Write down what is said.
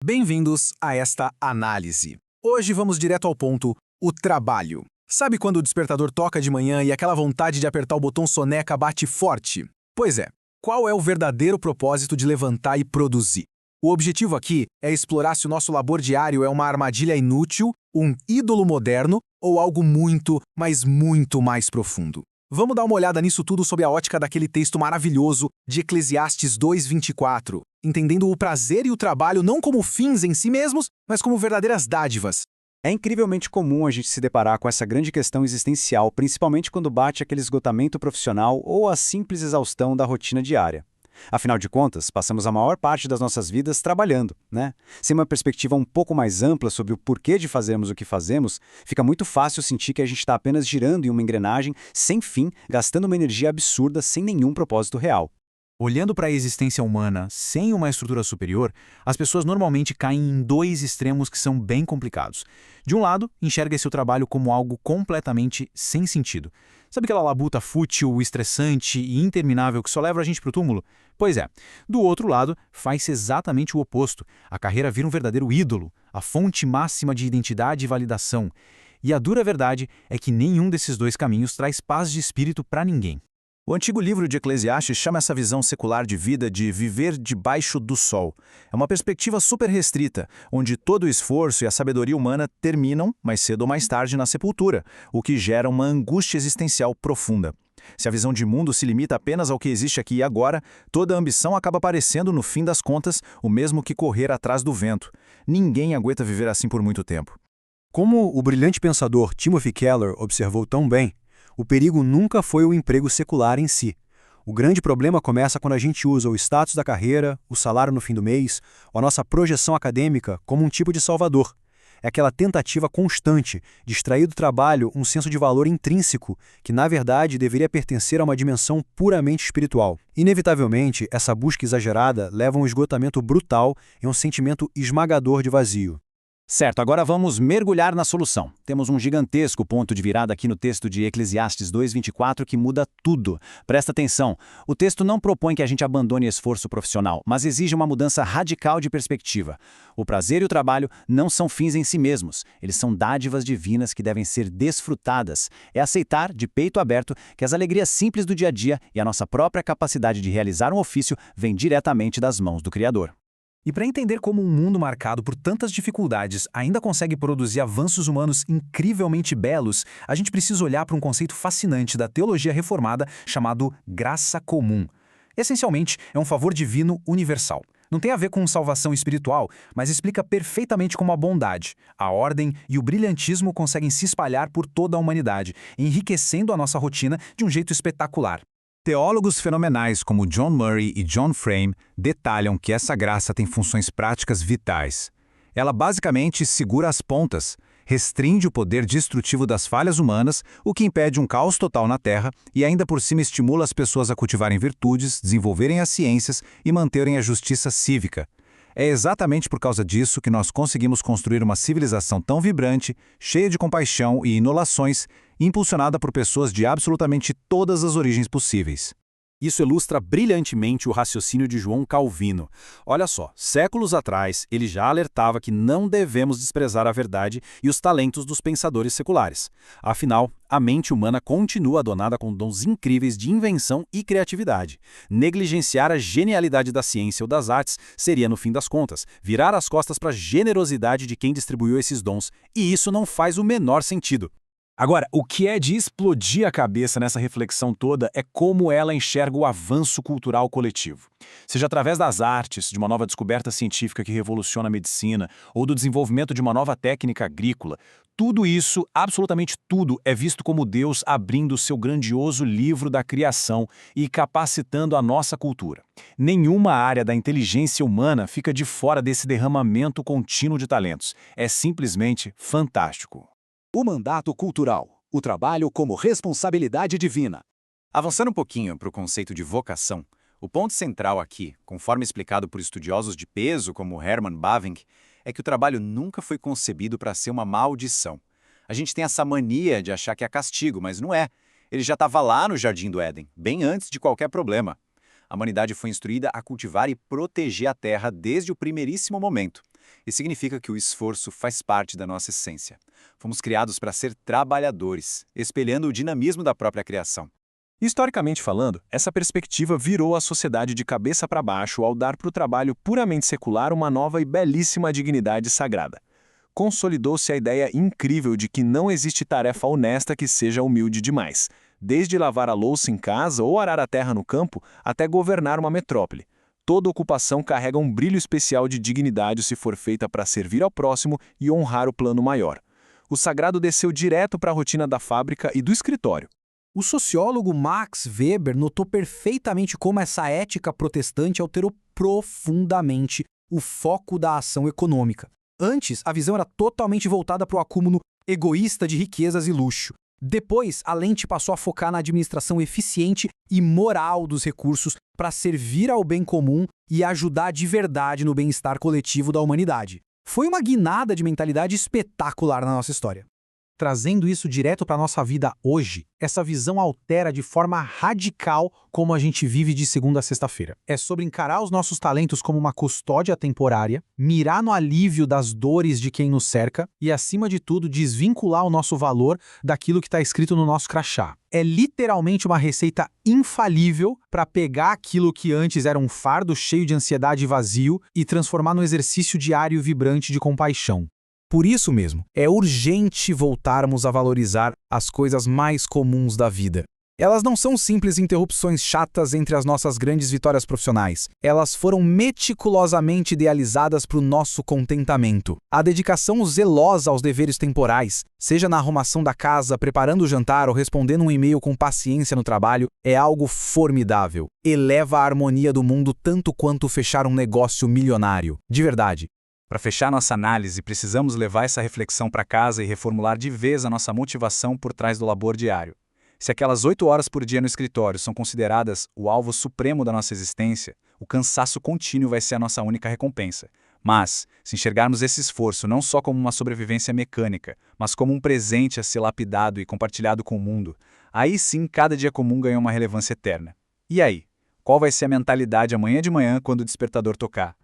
Bem-vindos a esta análise. Hoje vamos direto ao ponto, o trabalho. Sabe quando o despertador toca de manhã e aquela vontade de apertar o botão soneca bate forte? Pois é, qual é o verdadeiro propósito de levantar e produzir? O objetivo aqui é explorar se o nosso labor diário é uma armadilha inútil, um ídolo moderno ou algo muito, mas muito mais profundo. Vamos dar uma olhada nisso tudo sob a ótica daquele texto maravilhoso de Eclesiastes 2:24, entendendo o prazer e o trabalho não como fins em si mesmos, mas como verdadeiras dádivas. É incrivelmente comum a gente se deparar com essa grande questão existencial, principalmente quando bate aquele esgotamento profissional ou a simples exaustão da rotina diária. Afinal de contas, passamos a maior parte das nossas vidas trabalhando, né? Sem uma perspectiva um pouco mais ampla sobre o porquê de fazermos o que fazemos, fica muito fácil sentir que a gente está apenas girando em uma engrenagem sem fim, gastando uma energia absurda sem nenhum propósito real. Olhando para a existência humana sem uma estrutura superior, as pessoas normalmente caem em dois extremos que são bem complicados. De um lado, enxerga-se o trabalho como algo completamente sem sentido. Sabe aquela labuta fútil, estressante e interminável que só leva a gente para o túmulo? Pois é. Do outro lado, faz-se exatamente o oposto. A carreira vira um verdadeiro ídolo, a fonte máxima de identidade e validação. E a dura verdade é que nenhum desses dois caminhos traz paz de espírito para ninguém. O antigo livro de Eclesiastes chama essa visão secular de vida de viver debaixo do sol. É uma perspectiva super restrita, onde todo o esforço e a sabedoria humana terminam, mais cedo ou mais tarde, na sepultura, o que gera uma angústia existencial profunda. Se a visão de mundo se limita apenas ao que existe aqui e agora, toda a ambição acaba parecendo, no fim das contas, o mesmo que correr atrás do vento. Ninguém aguenta viver assim por muito tempo. Como o brilhante pensador Timothy Keller observou tão bem, o perigo nunca foi o emprego secular em si. O grande problema começa quando a gente usa o status da carreira, o salário no fim do mês, ou a nossa projeção acadêmica como um tipo de salvador. É aquela tentativa constante de extrair do trabalho um senso de valor intrínseco que, na verdade, deveria pertencer a uma dimensão puramente espiritual. Inevitavelmente, essa busca exagerada leva a um esgotamento brutal e um sentimento esmagador de vazio. Certo, agora vamos mergulhar na solução. Temos um gigantesco ponto de virada aqui no texto de Eclesiastes 2:24 que muda tudo. Presta atenção, o texto não propõe que a gente abandone esforço profissional, mas exige uma mudança radical de perspectiva. O prazer e o trabalho não são fins em si mesmos, eles são dádivas divinas que devem ser desfrutadas. É aceitar, de peito aberto, que as alegrias simples do dia a dia e a nossa própria capacidade de realizar um ofício vêm diretamente das mãos do Criador. E para entender como um mundo marcado por tantas dificuldades ainda consegue produzir avanços humanos incrivelmente belos, a gente precisa olhar para um conceito fascinante da teologia reformada chamado graça comum. Essencialmente, é um favor divino universal. Não tem a ver com salvação espiritual, mas explica perfeitamente como a bondade, a ordem e o brilhantismo conseguem se espalhar por toda a humanidade, enriquecendo a nossa rotina de um jeito espetacular. Teólogos fenomenais como John Murray e John Frame detalham que essa graça tem funções práticas vitais. Ela basicamente segura as pontas, restringe o poder destrutivo das falhas humanas, o que impede um caos total na Terra e ainda por cima estimula as pessoas a cultivarem virtudes, desenvolverem as ciências e manterem a justiça cívica. É exatamente por causa disso que nós conseguimos construir uma civilização tão vibrante, cheia de compaixão e inolações, impulsionada por pessoas de absolutamente todas as origens possíveis. Isso ilustra brilhantemente o raciocínio de João Calvino. Olha só, séculos atrás, ele já alertava que não devemos desprezar a verdade e os talentos dos pensadores seculares. Afinal, a mente humana continua adornada com dons incríveis de invenção e criatividade. Negligenciar a genialidade da ciência ou das artes seria, no fim das contas, virar as costas para a generosidade de quem distribuiu esses dons, e isso não faz o menor sentido. Agora, o que é de explodir a cabeça nessa reflexão toda é como ela enxerga o avanço cultural coletivo. Seja através das artes, de uma nova descoberta científica que revoluciona a medicina, ou do desenvolvimento de uma nova técnica agrícola, tudo isso, absolutamente tudo, é visto como Deus abrindo o seu grandioso livro da criação e capacitando a nossa cultura. Nenhuma área da inteligência humana fica de fora desse derramamento contínuo de talentos. É simplesmente fantástico. O mandato cultural, o trabalho como responsabilidade divina. Avançando um pouquinho para o conceito de vocação, o ponto central aqui, conforme explicado por estudiosos de peso como Herman Bavinck, é que o trabalho nunca foi concebido para ser uma maldição. A gente tem essa mania de achar que é castigo, mas não é. Ele já estava lá no Jardim do Éden, bem antes de qualquer problema. A humanidade foi instruída a cultivar e proteger a terra desde o primeiríssimo momento. e significa que o esforço faz parte da nossa essência. Fomos criados para ser trabalhadores, espelhando o dinamismo da própria criação. Historicamente falando, essa perspectiva virou a sociedade de cabeça para baixo ao dar para o trabalho puramente secular uma nova e belíssima dignidade sagrada. Consolidou-se a ideia incrível de que não existe tarefa honesta que seja humilde demais, desde lavar a louça em casa ou arar a terra no campo até governar uma metrópole. Toda ocupação carrega um brilho especial de dignidade se for feita para servir ao próximo e honrar o plano maior. O sagrado desceu direto para a rotina da fábrica e do escritório. O sociólogo Max Weber notou perfeitamente como essa ética protestante alterou profundamente o foco da ação econômica. Antes, a visão era totalmente voltada para o acúmulo egoísta de riquezas e luxo. Depois, a lente passou a focar na administração eficiente e moral dos recursos para servir ao bem comum e ajudar de verdade no bem-estar coletivo da humanidade. Foi uma guinada de mentalidade espetacular na nossa história. Trazendo isso direto para a nossa vida hoje, essa visão altera de forma radical como a gente vive de segunda a sexta-feira. É sobre encarar os nossos talentos como uma custódia temporária, mirar no alívio das dores de quem nos cerca e, acima de tudo, desvincular o nosso valor daquilo que está escrito no nosso crachá. É literalmente uma receita infalível para pegar aquilo que antes era um fardo cheio de ansiedade e vazio e transformar num exercício diário vibrante de compaixão. Por isso mesmo, é urgente voltarmos a valorizar as coisas mais comuns da vida. Elas não são simples interrupções chatas entre as nossas grandes vitórias profissionais. Elas foram meticulosamente idealizadas para o nosso contentamento. A dedicação zelosa aos deveres temporais, seja na arrumação da casa, preparando o jantar ou respondendo um e-mail com paciência no trabalho, é algo formidável. Eleva a harmonia do mundo tanto quanto fechar um negócio milionário. De verdade. Para fechar nossa análise, precisamos levar essa reflexão para casa e reformular de vez a nossa motivação por trás do labor diário. Se aquelas 8 horas por dia no escritório são consideradas o alvo supremo da nossa existência, o cansaço contínuo vai ser a nossa única recompensa. Mas, se enxergarmos esse esforço não só como uma sobrevivência mecânica, mas como um presente a ser lapidado e compartilhado com o mundo, aí sim cada dia comum ganha uma relevância eterna. E aí? Qual vai ser a mentalidade amanhã de manhã quando o despertador tocar?